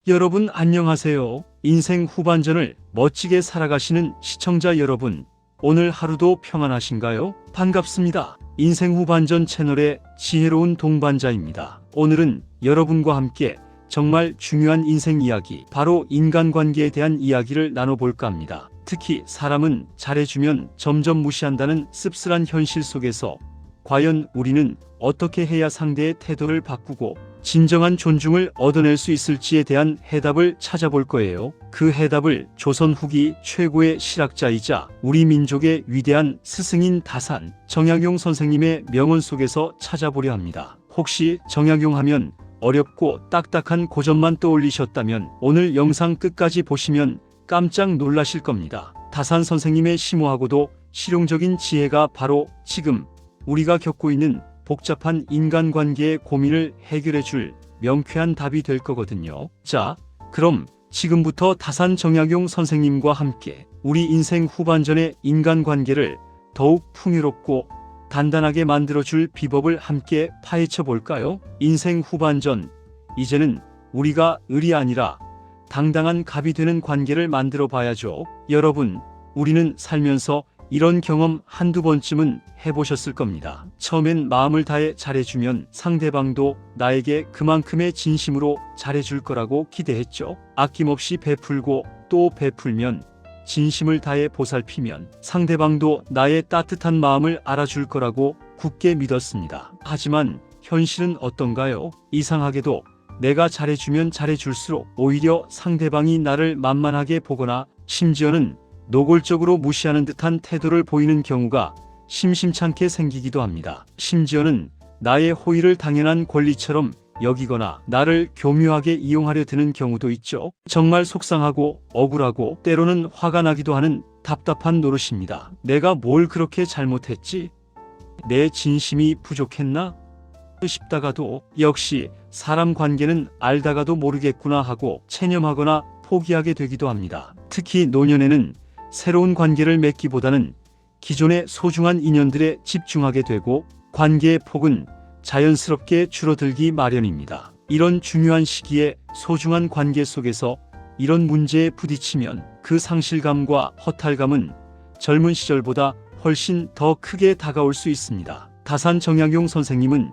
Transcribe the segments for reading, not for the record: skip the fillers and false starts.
여러분 안녕하세요. 인생 후반전을 멋지게 살아가시는 시청자 여러분, 오늘 하루도 평안하신가요? 반갑습니다. 인생 후반전 채널의 지혜로운 동반자입니다. 오늘은 여러분과 함께 정말 중요한 인생 이야기, 바로 인간관계에 대한 이야기를 나눠볼까 합니다. 특히 사람은 잘해주면 점점 무시한다는 씁쓸한 현실 속에서 과연 우리는 어떻게 해야 상대의 태도를 바꾸고 진정한 존중을 얻어낼 수 있을지에 대한 해답을 찾아볼 거예요. 그 해답을 조선 후기 최고의 실학자이자 우리 민족의 위대한 스승인 다산 정약용 선생님의 명언 속에서 찾아보려 합니다. 혹시 정약용 하면 어렵고 딱딱한 고전만 떠올리셨다면 오늘 영상 끝까지 보시면 깜짝 놀라실 겁니다. 다산 선생님의 심오하고도 실용적인 지혜가 바로 지금 우리가 겪고 있는 복잡한 인간관계의 고민을 해결해 줄 명쾌한 답이 될 거거든요. 자, 그럼 지금부터 다산 정약용 선생님과 함께 우리 인생 후반전의 인간관계를 더욱 풍요롭고 단단하게 만들어줄 비법을 함께 파헤쳐 볼까요? 인생 후반전, 이제는 우리가 을이 아니라 당당한 갑이 되는 관계를 만들어 봐야죠. 여러분, 우리는 살면서 이런 경험 한두 번쯤은 해보셨을 겁니다. 처음엔 마음을 다해 잘해주면 상대방도 나에게 그만큼의 진심으로 잘해줄 거라고 기대했죠. 아낌없이 베풀고 또 베풀면, 진심을 다해 보살피면 상대방도 나의 따뜻한 마음을 알아줄 거라고 굳게 믿었습니다. 하지만 현실은 어떤가요? 이상하게도 내가 잘해주면 잘해줄수록 오히려 상대방이 나를 만만하게 보거나 심지어는 노골적으로 무시하는 듯한 태도를 보이는 경우가 심심찮게 생기기도 합니다. 심지어는 나의 호의를 당연한 권리처럼 여기거나 나를 교묘하게 이용하려 드는 경우도 있죠. 정말 속상하고 억울하고 때로는 화가 나기도 하는 답답한 노릇입니다. 내가 뭘 그렇게 잘못했지? 내 진심이 부족했나? 싶다가도 역시 사람 관계는 알다가도 모르겠구나 하고 체념하거나 포기하게 되기도 합니다. 특히 노년에는 새로운 관계를 맺기보다는 기존의 소중한 인연들에 집중하게 되고 관계의 폭은 자연스럽게 줄어들기 마련입니다. 이런 중요한 시기에 소중한 관계 속에서 이런 문제에 부딪히면 그 상실감과 허탈감은 젊은 시절보다 훨씬 더 크게 다가올 수 있습니다. 다산 정약용 선생님은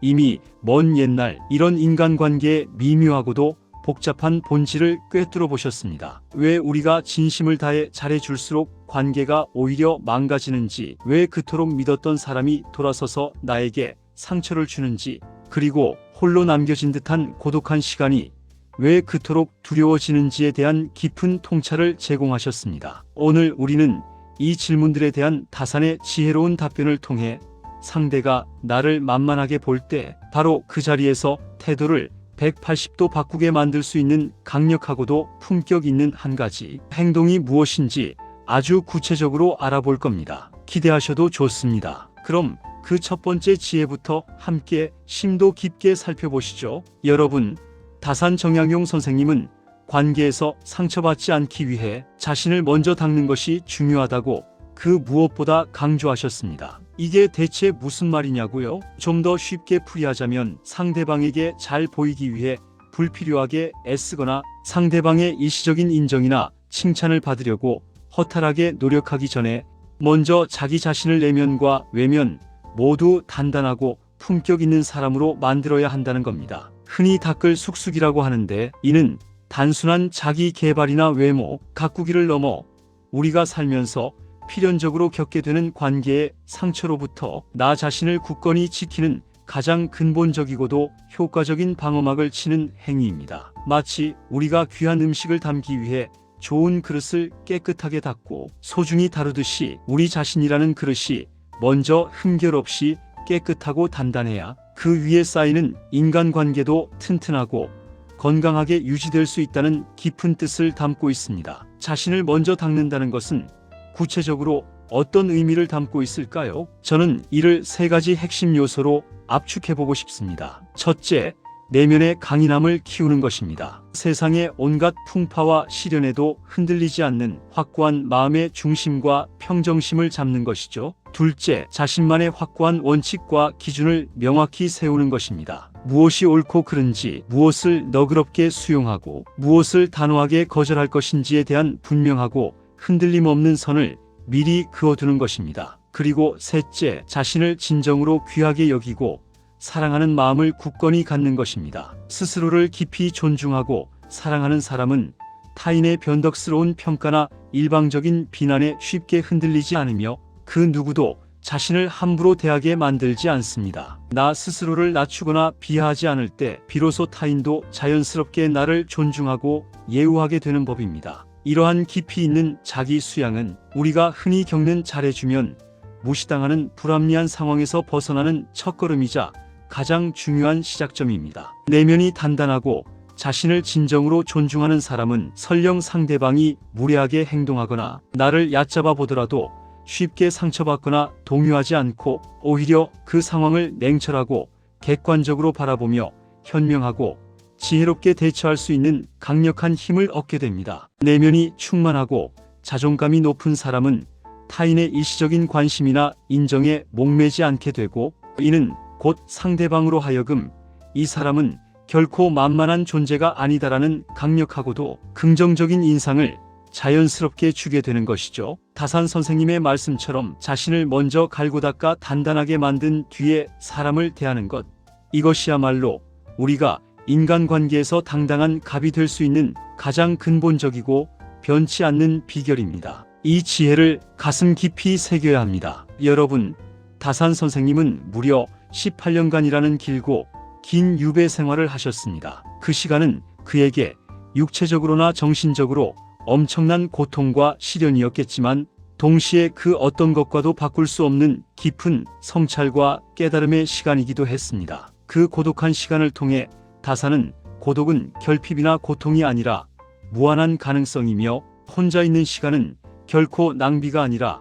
이미 먼 옛날 이런 인간관계의 미묘하고도 복잡한 본질을 꿰뚫어 보셨습니다. 왜 우리가 진심을 다해 잘해줄수록 관계가 오히려 망가지는지, 왜 그토록 믿었던 사람이 돌아서서 나에게 상처를 주는지, 그리고 홀로 남겨진 듯한 고독한 시간이 왜 그토록 두려워지는지에 대한 깊은 통찰을 제공하셨습니다. 오늘 우리는 이 질문들에 대한 다산의 지혜로운 답변을 통해 상대가 나를 만만하게 볼 때 바로 그 자리에서 태도를 180도 바꾸게 만들 수 있는 강력하고도 품격 있는 한 가지 행동이 무엇인지 아주 구체적으로 알아볼 겁니다. 기대하셔도 좋습니다. 그럼 그 첫 번째 지혜부터 함께 심도 깊게 살펴보시죠. 여러분, 다산 정약용 선생님은 관계에서 상처받지 않기 위해 자신을 먼저 닦는 것이 중요하다고 그 무엇보다 강조하셨습니다. 이게 대체 무슨 말이냐고요? 좀 더 쉽게 풀이하자면 상대방에게 잘 보이기 위해 불필요하게 애쓰거나 상대방의 일시적인 인정이나 칭찬을 받으려고 허탈하게 노력하기 전에 먼저 자기 자신을 내면과 외면 모두 단단하고 품격 있는 사람으로 만들어야 한다는 겁니다. 흔히 닦을 쑥쑥이라고 하는데, 이는 단순한 자기 개발이나 외모 가꾸기를 넘어 우리가 살면서 필연적으로 겪게 되는 관계의 상처로부터 나 자신을 굳건히 지키는 가장 근본적이고도 효과적인 방어막을 치는 행위입니다. 마치 우리가 귀한 음식을 담기 위해 좋은 그릇을 깨끗하게 닦고 소중히 다루듯이 우리 자신이라는 그릇이 먼저 흠결 없이 깨끗하고 단단해야 그 위에 쌓이는 인간관계도 튼튼하고 건강하게 유지될 수 있다는 깊은 뜻을 담고 있습니다. 자신을 먼저 닦는다는 것은 구체적으로 어떤 의미를 담고 있을까요? 저는 이를 세 가지 핵심 요소로 압축해보고 싶습니다. 첫째, 내면의 강인함을 키우는 것입니다. 세상의 온갖 풍파와 시련에도 흔들리지 않는 확고한 마음의 중심과 평정심을 잡는 것이죠. 둘째, 자신만의 확고한 원칙과 기준을 명확히 세우는 것입니다. 무엇이 옳고 그른지, 무엇을 너그럽게 수용하고 무엇을 단호하게 거절할 것인지에 대한 분명하고 흔들림 없는 선을 미리 그어두는 것입니다. 그리고 셋째, 자신을 진정으로 귀하게 여기고 사랑하는 마음을 굳건히 갖는 것입니다. 스스로를 깊이 존중하고 사랑하는 사람은 타인의 변덕스러운 평가나 일방적인 비난에 쉽게 흔들리지 않으며 그 누구도 자신을 함부로 대하게 만들지 않습니다. 나 스스로를 낮추거나 비하하지 않을 때 비로소 타인도 자연스럽게 나를 존중하고 예우하게 되는 법입니다. 이러한 깊이 있는 자기 수양은 우리가 흔히 겪는 잘해주면 무시당하는 불합리한 상황에서 벗어나는 첫걸음이자 가장 중요한 시작점입니다. 내면이 단단하고 자신을 진정으로 존중하는 사람은 설령 상대방이 무례하게 행동하거나 나를 얕잡아 보더라도 쉽게 상처받거나 동요하지 않고 오히려 그 상황을 냉철하고 객관적으로 바라보며 현명하고 지혜롭게 대처할 수 있는 강력한 힘을 얻게 됩니다. 내면이 충만하고 자존감이 높은 사람은 타인의 일시적인 관심이나 인정에 목매지 않게 되고 이는 곧 상대방으로 하여금 이 사람은 결코 만만한 존재가 아니다라는 강력하고도 긍정적인 인상을 자연스럽게 주게 되는 것이죠. 다산 선생님의 말씀처럼 자신을 먼저 갈고 닦아 단단하게 만든 뒤에 사람을 대하는 것, 이것이야말로 우리가 인간관계에서 당당한 갑이 될 수 있는 가장 근본적이고 변치 않는 비결입니다. 이 지혜를 가슴 깊이 새겨야 합니다. 여러분, 다산 선생님은 무려 18년간이라는 길고 긴 유배 생활을 하셨습니다. 그 시간은 그에게 육체적으로나 정신적으로 엄청난 고통과 시련이었겠지만 동시에 그 어떤 것과도 바꿀 수 없는 깊은 성찰과 깨달음의 시간이기도 했습니다. 그 고독한 시간을 통해 다산은 고독은 결핍이나 고통이 아니라 무한한 가능성이며 혼자 있는 시간은 결코 낭비가 아니라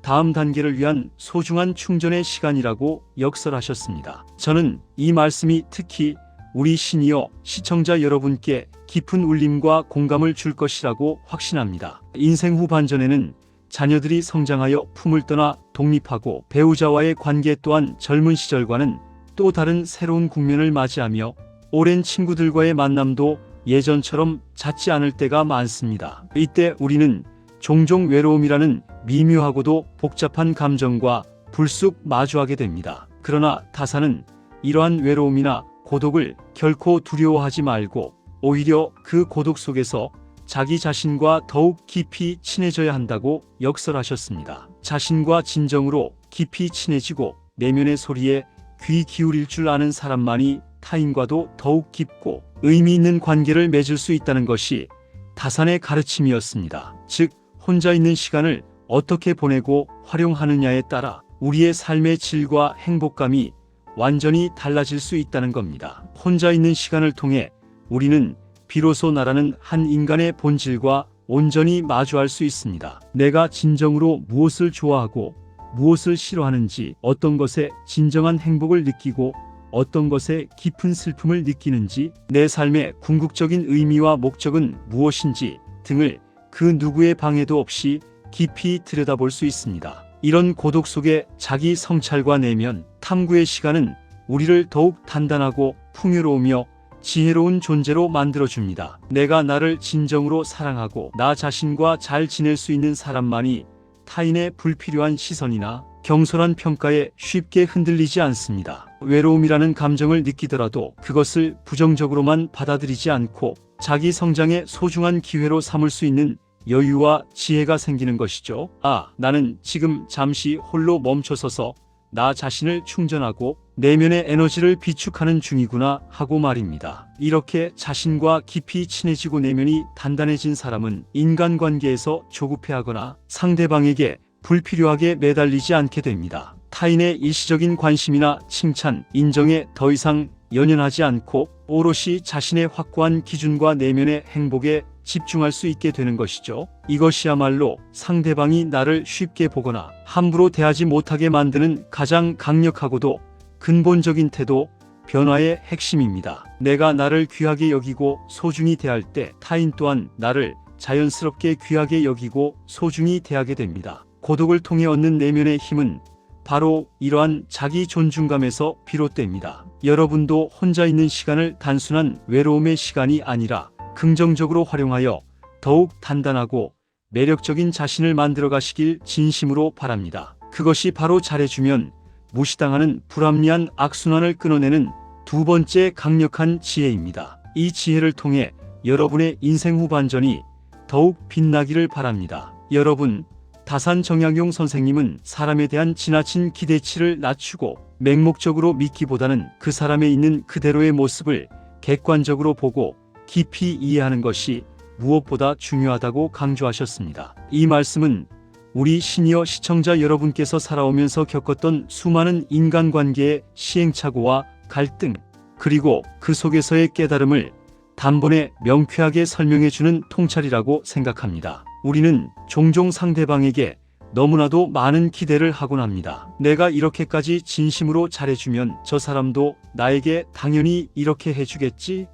다음 단계를 위한 소중한 충전의 시간이라고 역설하셨습니다. 저는 이 말씀이 특히 우리 시니어 시청자 여러분께 깊은 울림과 공감을 줄 것이라고 확신합니다. 인생 후반전에는 자녀들이 성장하여 품을 떠나 독립하고 배우자와의 관계 또한 젊은 시절과는 또 다른 새로운 국면을 맞이하며 오랜 친구들과의 만남도 예전처럼 잦지 않을 때가 많습니다. 이때 우리는 종종 외로움이라는 미묘하고도 복잡한 감정과 불쑥 마주하게 됩니다. 그러나 다산은 이러한 외로움이나 고독을 결코 두려워하지 말고 오히려 그 고독 속에서 자기 자신과 더욱 깊이 친해져야 한다고 역설하셨습니다. 자신과 진정으로 깊이 친해지고 내면의 소리에 귀 기울일 줄 아는 사람만이 타인과도 더욱 깊고 의미 있는 관계를 맺을 수 있다는 것이 다산의 가르침이었습니다. 즉, 혼자 있는 시간을 어떻게 보내고 활용하느냐에 따라 우리의 삶의 질과 행복감이 완전히 달라질 수 있다는 겁니다. 혼자 있는 시간을 통해 우리는 비로소 나라는 한 인간의 본질과 온전히 마주할 수 있습니다. 내가 진정으로 무엇을 좋아하고 무엇을 싫어하는지, 어떤 것에 진정한 행복을 느끼고 어떤 것에 깊은 슬픔을 느끼는지, 내 삶의 궁극적인 의미와 목적은 무엇인지 등을 그 누구의 방해도 없이 깊이 들여다볼 수 있습니다. 이런 고독 속에 자기 성찰과 내면 탐구의 시간은 우리를 더욱 단단하고 풍요로우며 지혜로운 존재로 만들어줍니다. 내가 나를 진정으로 사랑하고 나 자신과 잘 지낼 수 있는 사람만이 타인의 불필요한 시선이나 경솔한 평가에 쉽게 흔들리지 않습니다. 외로움이라는 감정을 느끼더라도 그것을 부정적으로만 받아들이지 않고 자기 성장의 소중한 기회로 삼을 수 있는 여유와 지혜가 생기는 것이죠. 나는 지금 잠시 홀로 멈춰서서 나 자신을 충전하고 내면의 에너지를 비축하는 중이구나 하고 말입니다. 이렇게 자신과 깊이 친해지고 내면이 단단해진 사람은 인간관계에서 조급해하거나 상대방에게 불필요하게 매달리지 않게 됩니다. 타인의 일시적인 관심이나 칭찬, 인정에 더 이상 연연하지 않고 오롯이 자신의 확고한 기준과 내면의 행복에 집중할 수 있게 되는 것이죠. 이것이야말로 상대방이 나를 쉽게 보거나 함부로 대하지 못하게 만드는 가장 강력하고도 근본적인 태도, 변화의 핵심입니다. 내가 나를 귀하게 여기고 소중히 대할 때 타인 또한 나를 자연스럽게 귀하게 여기고 소중히 대하게 됩니다. 고독을 통해 얻는 내면의 힘은 바로 이러한 자기 존중감에서 비롯됩니다. 여러분도 혼자 있는 시간을 단순한 외로움의 시간이 아니라 긍정적으로 활용하여 더욱 단단하고 매력적인 자신을 만들어 가시길 진심으로 바랍니다. 그것이 바로 잘해주면 무시당하는 불합리한 악순환을 끊어내는 두 번째 강력한 지혜입니다. 이 지혜를 통해 여러분의 인생 후반전이 더욱 빛나기를 바랍니다. 여러분, 다산 정약용 선생님은 사람에 대한 지나친 기대치를 낮추고 맹목적으로 믿기보다는 그 사람에 있는 그대로의 모습을 객관적으로 보고 깊이 이해하는 것이 무엇보다 중요하다고 강조하셨습니다. 이 말씀은 우리 시니어 시청자 여러분께서 살아오면서 겪었던 수많은 인간관계의 시행착오와 갈등, 그리고 그 속에서의 깨달음을 단번에 명쾌하게 설명해주는 통찰이라고 생각합니다. 우리는 종종 상대방에게 너무나도 많은 기대를 하곤 합니다. 내가 이렇게까지 진심으로 잘해주면 저 사람도 나에게 당연히 이렇게 해주겠지?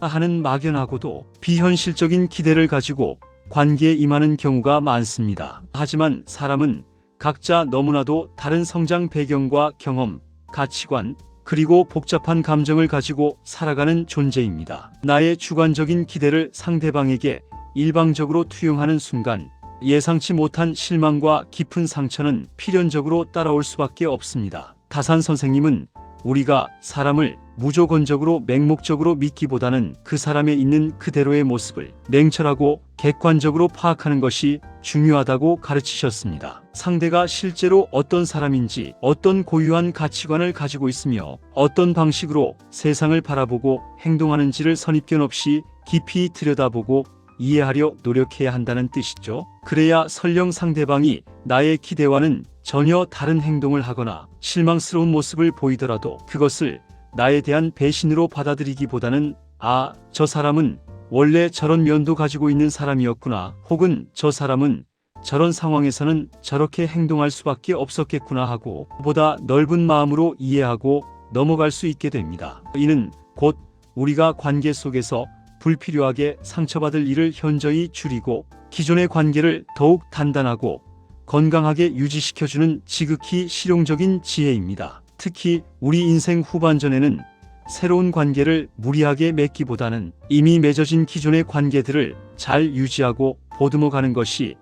하는 막연하고도 비현실적인 기대를 가지고 관계에 임하는 경우가 많습니다. 하지만 사람은 각자 너무나도 다른 성장 배경과 경험, 가치관, 그리고 복잡한 감정을 가지고 살아가는 존재입니다. 나의 주관적인 기대를 상대방에게 일방적으로 투영하는 순간 예상치 못한 실망과 깊은 상처는 필연적으로 따라올 수밖에 없습니다. 다산 선생님은 우리가 사람을 무조건적으로 맹목적으로 믿기보다는 그 사람에 있는 그대로의 모습을 냉철하고 객관적으로 파악하는 것이 중요하다고 가르치셨습니다. 상대가 실제로 어떤 사람인지, 어떤 고유한 가치관을 가지고 있으며 어떤 방식으로 세상을 바라보고 행동하는지를 선입견 없이 깊이 들여다보고 이해하려 노력해야 한다는 뜻이죠. 그래야 설령 상대방이 나의 기대와는 전혀 다른 행동을 하거나 실망스러운 모습을 보이더라도 그것을 나에 대한 배신으로 받아들이기보다는 저 사람은 원래 저런 면도 가지고 있는 사람이었구나, 혹은 저 사람은 저런 상황에서는 저렇게 행동할 수밖에 없었겠구나 하고 보다 넓은 마음으로 이해하고 넘어갈 수 있게 됩니다. 이는 곧 우리가 관계 속에서 불필요하게 상처받을 일을 현저히 줄이고 기존의 관계를 더욱 단단하고 건강하게 유지시켜주는 지극히 실용적인 지혜입니다. 특히 우리 인생 후반전에는 새로운 관계를 무리하게 맺기보다는 이미 맺어진 기존의 관계들을 잘 유지하고 보듬어가는 것이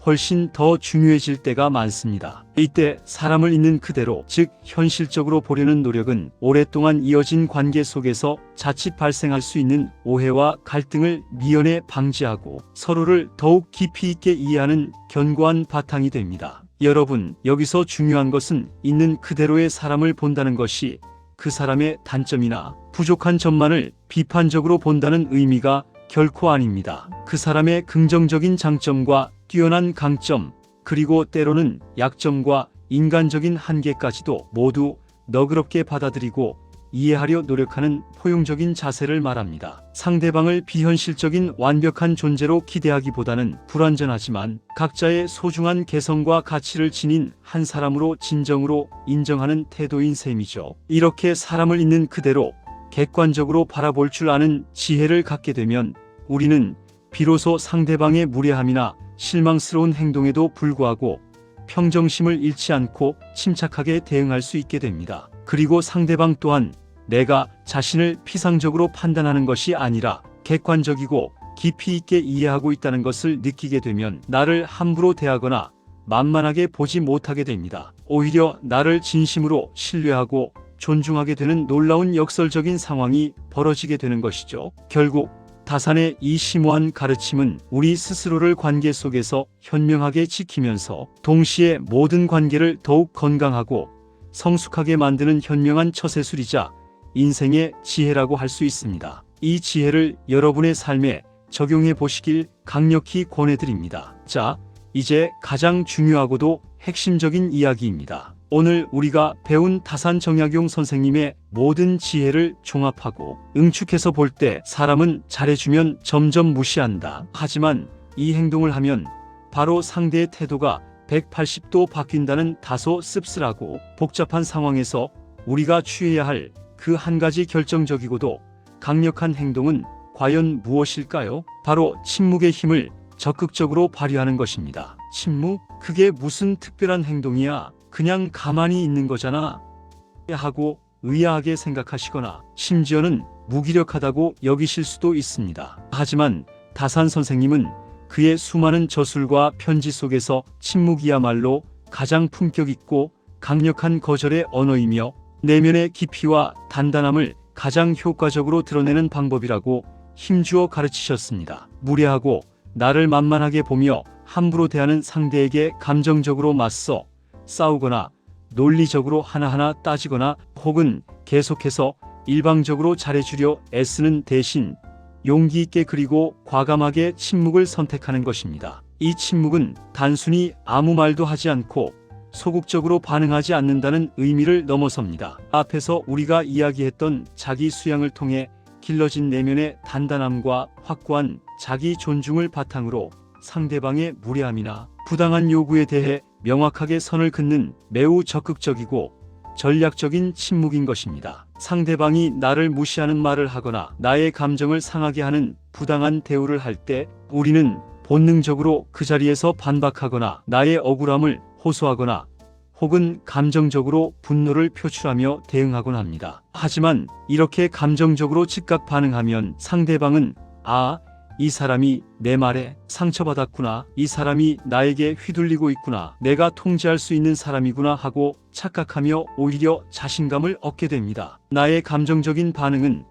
훨씬 더 중요해질 때가 많습니다. 이때 사람을 있는 그대로, 즉 현실적으로 보려는 노력은 오랫동안 이어진 관계 속에서 자칫 발생할 수 있는 오해와 갈등을 미연에 방지하고 서로를 더욱 깊이 있게 이해하는 견고한 바탕이 됩니다. 여러분, 여기서 중요한 것은 있는 그대로의 사람을 본다는 것이 그 사람의 단점이나 부족한 점만을 비판적으로 본다는 의미가 결코 아닙니다. 그 사람의 긍정적인 장점과 뛰어난 강점, 그리고 때로는 약점과 인간적인 한계까지도 모두 너그럽게 받아들이고 이해하려 노력하는 포용적인 자세를 말합니다. 상대방을 비현실적인 완벽한 존재로 기대하기보다는 불완전하지만 각자의 소중한 개성과 가치를 지닌 한 사람으로 진정으로 인정하는 태도인 셈이죠. 이렇게 사람을 있는 그대로 객관적으로 바라볼 줄 아는 지혜를 갖게 되면 우리는 비로소 상대방의 무례함이나 실망스러운 행동에도 불구하고 평정심을 잃지 않고 침착하게 대응할 수 있게 됩니다. 그리고 상대방 또한 내가 자신을 피상적으로 판단하는 것이 아니라 객관적이고 깊이 있게 이해하고 있다는 것을 느끼게 되면 나를 함부로 대하거나 만만하게 보지 못하게 됩니다. 오히려 나를 진심으로 신뢰하고 존중하게 되는 놀라운 역설적인 상황이 벌어지게 되는 것이죠. 결국 다산의 이 심오한 가르침은 우리 스스로를 관계 속에서 현명하게 지키면서 동시에 모든 관계를 더욱 건강하고 성숙하게 만드는 현명한 처세술이자 인생의 지혜라고 할 수 있습니다. 이 지혜를 여러분의 삶에 적용해 보시길 강력히 권해드립니다. 자, 이제 가장 중요하고도 핵심적인 이야기입니다. 오늘 우리가 배운 다산 정약용 선생님의 모든 지혜를 종합하고 응축해서 볼 때 사람은 잘해주면 점점 무시한다. 하지만 이 행동을 하면 바로 상대의 태도가 180도 바뀐다는 다소 씁쓸하고 복잡한 상황에서 우리가 취해야 할 그 한 가지 결정적이고도 강력한 행동은 과연 무엇일까요? 바로 침묵의 힘을 적극적으로 발휘하는 것입니다. 침묵? 그게 무슨 특별한 행동이야? 그냥 가만히 있는 거잖아. 하고 의아하게 생각하시거나 심지어는 무기력하다고 여기실 수도 있습니다. 하지만 다산 선생님은 그의 수많은 저술과 편지 속에서 침묵이야말로 가장 품격 있고 강력한 거절의 언어이며 내면의 깊이와 단단함을 가장 효과적으로 드러내는 방법이라고 힘주어 가르치셨습니다. 무례하고 나를 만만하게 보며 함부로 대하는 상대에게 감정적으로 맞서 싸우거나 논리적으로 하나하나 따지거나 혹은 계속해서 일방적으로 잘해주려 애쓰는 대신 용기 있게 그리고 과감하게 침묵을 선택하는 것입니다. 이 침묵은 단순히 아무 말도 하지 않고 소극적으로 반응하지 않는다는 의미를 넘어섭니다. 앞에서 우리가 이야기했던 자기 수양을 통해 길러진 내면의 단단함과 확고한 자기 존중을 바탕으로 상대방의 무례함이나 부당한 요구에 대해 명확하게 선을 긋는 매우 적극적이고 전략적인 침묵인 것입니다. 상대방이 나를 무시하는 말을 하거나 나의 감정을 상하게 하는 부당한 대우를 할 때 우리는 본능적으로 그 자리에서 반박하거나 나의 억울함을 호소하거나 혹은 감정적으로 분노를 표출하며 대응하곤 합니다. 하지만 이렇게 감정적으로 즉각 반응하면 상대방은 이 사람이 내 말에 상처받았구나. 이 사람이 나에게 휘둘리고 있구나. 내가 통제할 수 있는 사람이구나 하고 착각하며 오히려 자신감을 얻게 됩니다. 나의 감정적인 반응은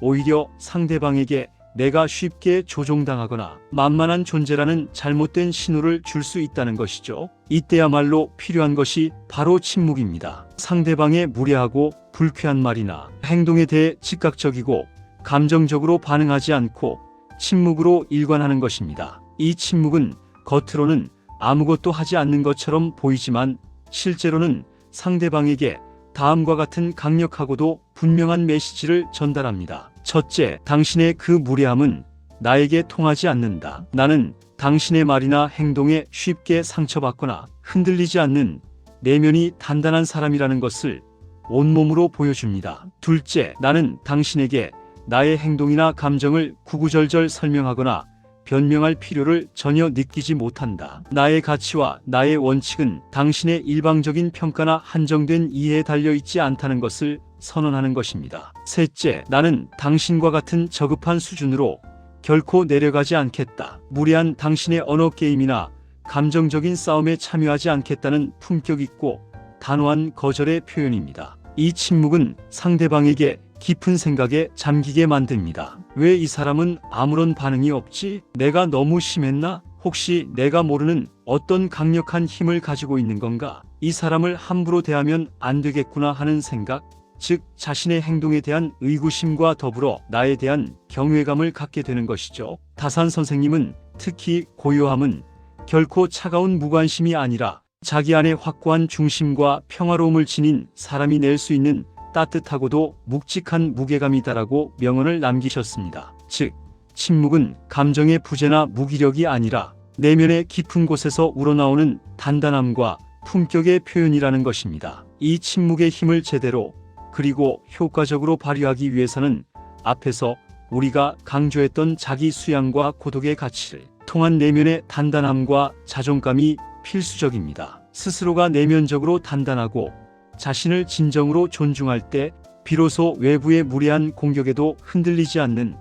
오히려 상대방에게 내가 쉽게 조종당하거나 만만한 존재라는 잘못된 신호를 줄 수 있다는 것이죠. 이때야말로 필요한 것이 바로 침묵입니다. 상대방의 무례하고 불쾌한 말이나 행동에 대해 즉각적이고 감정적으로 반응하지 않고 침묵으로 일관하는 것입니다. 이 침묵은 겉으로는 아무것도 하지 않는 것처럼 보이지만 실제로는 상대방에게 다음과 같은 강력하고도 분명한 메시지를 전달합니다. 첫째, 당신의 그 무례함은 나에게 통하지 않는다. 나는 당신의 말이나 행동에 쉽게 상처받거나 흔들리지 않는 내면이 단단한 사람이라는 것을 온몸으로 보여줍니다. 둘째, 나는 당신에게 나의 행동이나 감정을 구구절절 설명하거나 변명할 필요를 전혀 느끼지 못한다. 나의 가치와 나의 원칙은 당신의 일방적인 평가나 한정된 이해에 달려있지 않다는 것을 선언하는 것입니다. 셋째, 나는 당신과 같은 저급한 수준으로 결코 내려가지 않겠다. 무례한 당신의 언어 게임이나 감정적인 싸움에 참여하지 않겠다는 품격 있고 단호한 거절의 표현입니다. 이 침묵은 상대방에게 깊은 생각에 잠기게 만듭니다. 왜 이 사람은 아무런 반응이 없지? 내가 너무 심했나? 혹시 내가 모르는 어떤 강력한 힘을 가지고 있는 건가? 이 사람을 함부로 대하면 안 되겠구나 하는 생각, 즉 자신의 행동에 대한 의구심과 더불어 나에 대한 경외감을 갖게 되는 것이죠. 다산 선생님은 특히 고요함은 결코 차가운 무관심이 아니라 자기 안에 확고한 중심과 평화로움을 지닌 사람이 낼 수 있는 따뜻하고도 묵직한 무게감이다라고 명언을 남기셨습니다. 즉, 침묵은 감정의 부재나 무기력이 아니라 내면의 깊은 곳에서 우러나오는 단단함과 품격의 표현이라는 것입니다. 이 침묵의 힘을 제대로 그리고 효과적으로 발휘하기 위해서는 앞에서 우리가 강조했던 자기 수양과 고독의 가치를 통한 내면의 단단함과 자존감이 필수적입니다. 스스로가 내면적으로 단단하고 자신을 진정으로 존중할 때 비로소 외부의 무례한 공격에도 흔들리지 않는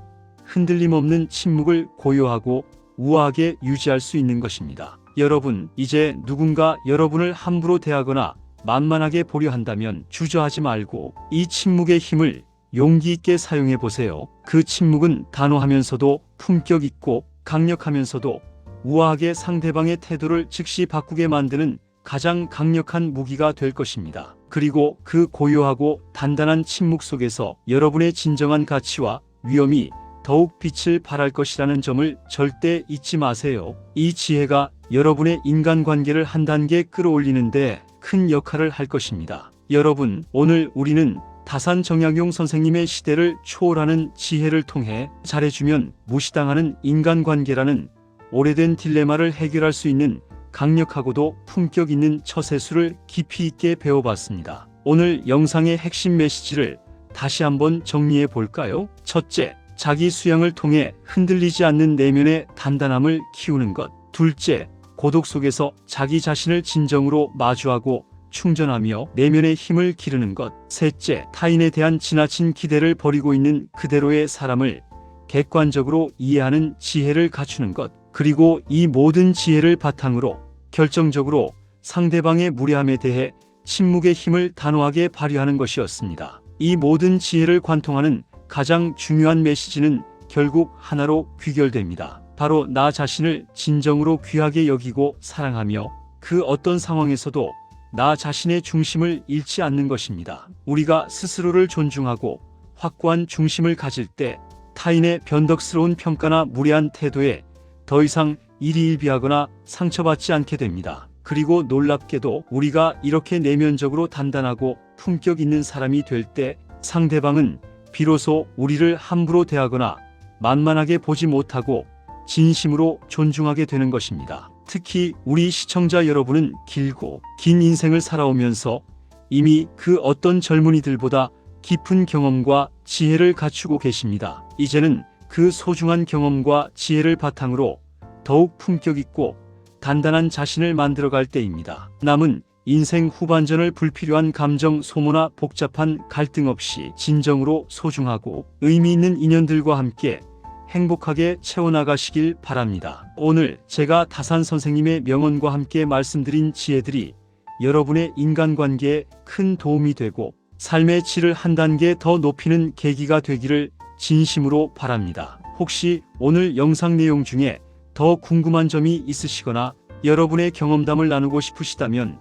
흔들림 없는 침묵을 고요하고 우아하게 유지할 수 있는 것입니다. 여러분, 이제 누군가 여러분을 함부로 대하거나 만만하게 보려 한다면 주저하지 말고 이 침묵의 힘을 용기 있게 사용해 보세요. 그 침묵은 단호하면서도 품격 있고 강력하면서도 우아하게 상대방의 태도를 즉시 바꾸게 만드는 가장 강력한 무기가 될 것입니다. 그리고 그 고요하고 단단한 침묵 속에서 여러분의 진정한 가치와 위엄이 더욱 빛을 발할 것이라는 점을 절대 잊지 마세요. 이 지혜가 여러분의 인간관계를 한 단계 끌어올리는데 큰 역할을 할 것입니다. 여러분, 오늘 우리는 다산 정약용 선생님의 시대를 초월하는 지혜를 통해 잘해주면 무시당하는 인간관계라는 오래된 딜레마를 해결할 수 있는 강력하고도 품격 있는 처세술을 깊이 있게 배워봤습니다. 오늘 영상의 핵심 메시지를 다시 한번 정리해 볼까요? 첫째, 자기 수양을 통해 흔들리지 않는 내면의 단단함을 키우는 것. 둘째, 고독 속에서 자기 자신을 진정으로 마주하고 충전하며 내면의 힘을 기르는 것. 셋째, 타인에 대한 지나친 기대를 버리고 있는 그대로의 사람을 객관적으로 이해하는 지혜를 갖추는 것. 그리고 이 모든 지혜를 바탕으로 결정적으로 상대방의 무례함에 대해 침묵의 힘을 단호하게 발휘하는 것이었습니다. 이 모든 지혜를 관통하는 가장 중요한 메시지는 결국 하나로 귀결됩니다. 바로 나 자신을 진정으로 귀하게 여기고 사랑하며 그 어떤 상황에서도 나 자신의 중심을 잃지 않는 것입니다. 우리가 스스로를 존중하고 확고한 중심을 가질 때 타인의 변덕스러운 평가나 무례한 태도에 더 이상 일희일비하거나 상처받지 않게 됩니다. 그리고 놀랍게도 우리가 이렇게 내면적으로 단단하고 품격 있는 사람이 될 때 상대방은 비로소 우리를 함부로 대하거나 만만하게 보지 못하고 진심으로 존중하게 되는 것입니다. 특히 우리 시청자 여러분은 길고 긴 인생을 살아오면서 이미 그 어떤 젊은이들보다 깊은 경험과 지혜를 갖추고 계십니다. 이제는 그 소중한 경험과 지혜를 바탕으로 더욱 품격 있고 단단한 자신을 만들어갈 때입니다. 남은 인생 후반전을 불필요한 감정 소모나 복잡한 갈등 없이 진정으로 소중하고 의미 있는 인연들과 함께 행복하게 채워나가시길 바랍니다. 오늘 제가 다산 선생님의 명언과 함께 말씀드린 지혜들이 여러분의 인간관계에 큰 도움이 되고 삶의 질을 한 단계 더 높이는 계기가 되기를 진심으로 바랍니다. 혹시 오늘 영상 내용 중에 더 궁금한 점이 있으시거나 여러분의 경험담을 나누고 싶으시다면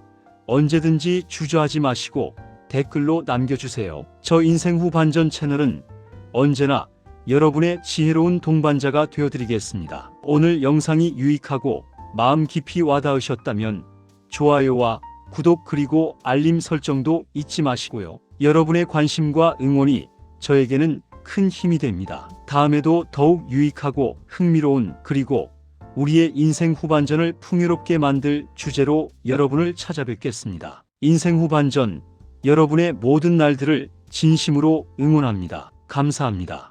언제든지 주저하지 마시고 댓글로 남겨주세요. 저 인생 후반전 채널은 언제나 여러분의 지혜로운 동반자가 되어드리겠습니다. 오늘 영상이 유익하고 마음 깊이 와닿으셨다면 좋아요와 구독 그리고 알림 설정도 잊지 마시고요. 여러분의 관심과 응원이 저에게는 큰 힘이 됩니다. 다음에도 더욱 유익하고 흥미로운 그리고 우리의 인생 후반전을 풍요롭게 만들 주제로 여러분을 찾아뵙겠습니다. 인생 후반전, 여러분의 모든 날들을 진심으로 응원합니다. 감사합니다.